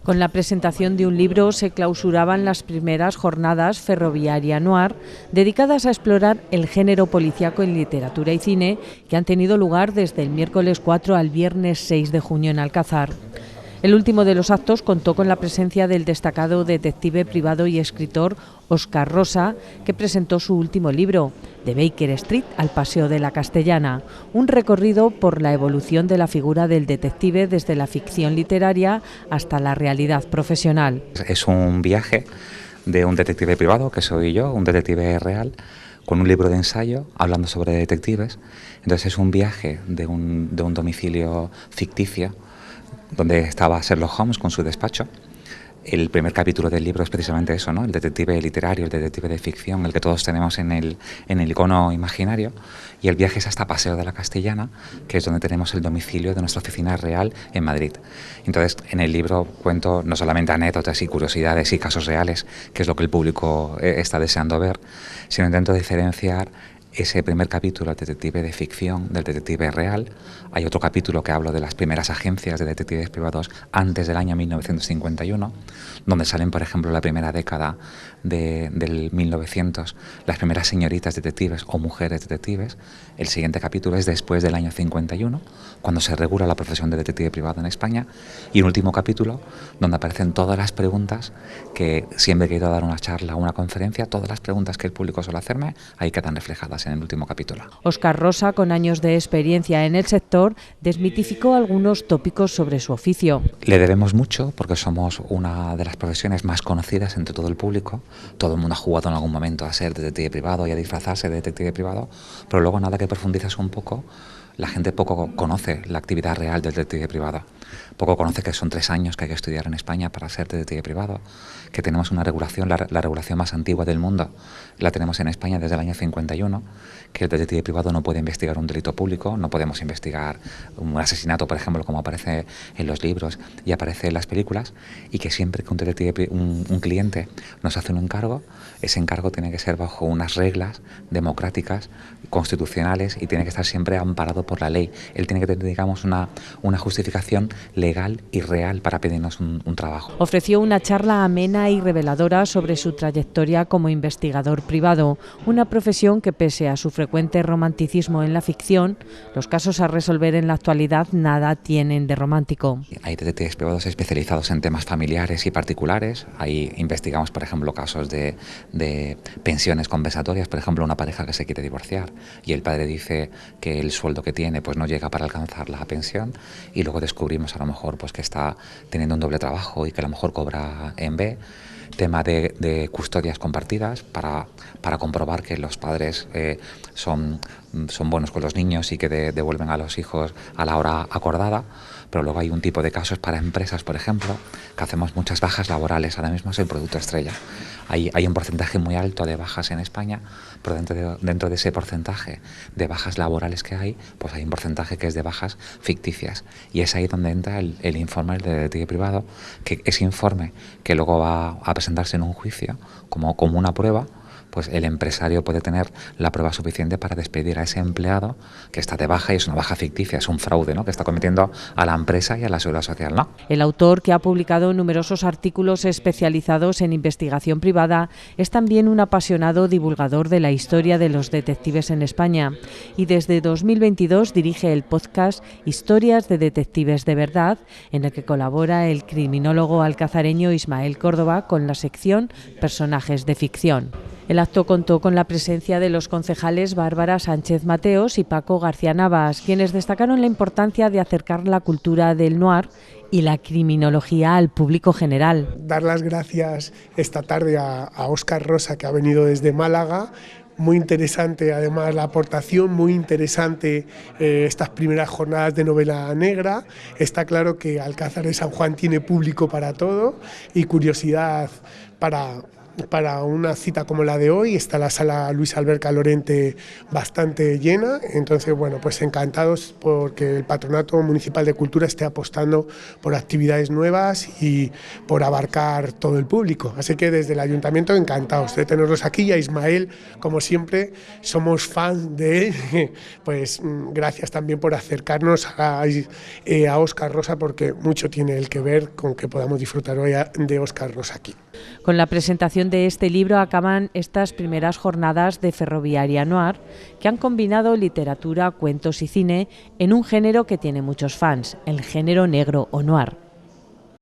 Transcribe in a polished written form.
Con la presentación de un libro se clausuraban las primeras jornadas Ferroviaria Noir, dedicadas a explorar el género policíaco en literatura y cine, que han tenido lugar desde el miércoles 4 al viernes 6 de junio en Alcázar. El último de los actos contó con la presencia del destacado detective privado y escritor Óscar Rosa, que presentó su último libro, De Baker Street al Paseo de la Castellana, un recorrido por la evolución de la figura del detective desde la ficción literaria hasta la realidad profesional. Es un viaje de un detective privado, que soy yo, un detective real, con un libro de ensayo hablando sobre detectives. Entonces es un viaje de un domicilio ficticio, donde estaba Sherlock Holmes con su despacho. El primer capítulo del libro es precisamente eso, ¿no? El detective literario, el detective de ficción, el que todos tenemos en el icono imaginario. Y el viaje es hasta Paseo de la Castellana, que es donde tenemos el domicilio de nuestra oficina real en Madrid. Entonces, en el libro cuento no solamente anécdotas y curiosidades y casos reales, que es lo que el público está deseando ver, sino intento diferenciar ese primer capítulo, el detective de ficción, del detective real. Hay otro capítulo que hablo de las primeras agencias de detectives privados antes del año 1951, donde salen, por ejemplo, la primera década del 1900, las primeras señoritas detectives o mujeres detectives. El siguiente capítulo es después del año 51, cuando se regula la profesión de detective privado en España. Y un último capítulo donde aparecen todas las preguntas que siempre que he ido a dar una charla o una conferencia, todas las preguntas que el público suele hacerme, ahí quedan reflejadas en el último capítulo. Óscar Rosa, con años de experiencia en el sector, desmitificó algunos tópicos sobre su oficio. Le debemos mucho porque somos una de las profesiones más conocidas entre todo el público. Todo el mundo ha jugado en algún momento a ser detective privado y a disfrazarse de detective privado, pero luego nada que profundizas un poco, la gente poco conoce la actividad real del detective privado. Poco conoce que son 3 años que hay que estudiar en España para ser detective privado, que tenemos una regulación, la regulación más antigua del mundo, la tenemos en España desde el año 51, que el detective privado no puede investigar un delito público, no podemos investigar un asesinato, por ejemplo, como aparece en los libros y aparece en las películas, y que siempre que un cliente nos hace un encargo, ese encargo tiene que ser bajo unas reglas democráticas, constitucionales, y tiene que estar siempre amparado por la ley. Él tiene que tener, digamos, una justificación legal y real para pedirnos un trabajo. Ofreció una charla amena y reveladora sobre su trayectoria como investigador privado, una profesión que, pese a su frecuente romanticismo en la ficción, los casos a resolver en la actualidad nada tienen de romántico. Hay detectives privados especializados en temas familiares y particulares. Ahí investigamos, por ejemplo, casos de pensiones compensatorias, por ejemplo, una pareja que se quiere divorciar y el padre dice que el sueldo que tiene pues no llega para alcanzar la pensión, y luego descubrimos a lo mejor pues que está teniendo un doble trabajo y que a lo mejor cobra en B. Tema de custodias compartidas para comprobar que los padres son buenos con los niños y que devuelven a los hijos a la hora acordada. Pero luego hay un tipo de casos para empresas, por ejemplo, que hacemos muchas bajas laborales. Ahora mismo es el producto estrella. Hay un porcentaje muy alto de bajas en España, pero dentro de ese porcentaje de bajas laborales que hay, pues hay un porcentaje que es de bajas ficticias. Y es ahí donde entra el informe del detective privado, que ese informe que luego va a presentarse en un juicio como una prueba, pues el empresario puede tener la prueba suficiente para despedir a ese empleado que está de baja, y es una baja ficticia, es un fraude, ¿no?, que está cometiendo a la empresa y a la seguridad social, ¿no? El autor, que ha publicado numerosos artículos especializados en investigación privada, es también un apasionado divulgador de la historia de los detectives en España, y desde 2022 dirige el podcast Historias de Detectives de Verdad, en el que colabora el criminólogo alcazareño Ismael Córdoba con la sección Personajes de Ficción. El acto contó con la presencia de los concejales Bárbara Sánchez Mateos y Paco García Navas, quienes destacaron la importancia de acercar la cultura del noir y la criminología al público general. Dar las gracias esta tarde a Óscar Rosa, que ha venido desde Málaga. Muy interesante, además, la aportación, muy interesante estas primeras jornadas de novela negra. Está claro que Alcázar de San Juan tiene público para todo y curiosidad para para una cita como la de hoy. Está la sala Luis Alberca Lorente bastante llena, entonces bueno, pues encantados porque el Patronato Municipal de Cultura esté apostando por actividades nuevas y por abarcar todo el público, así que desde el Ayuntamiento encantados de tenerlos aquí, y a Ismael, como siempre, somos fans de él, pues gracias también por acercarnos a Óscar Rosa, porque mucho tiene el que ver con que podamos disfrutar hoy de Óscar Rosa aquí. Con la presentación de este libro acaban estas primeras jornadas de Ferroviaria Noir, que han combinado literatura, cuentos y cine en un género que tiene muchos fans, el género negro o noir.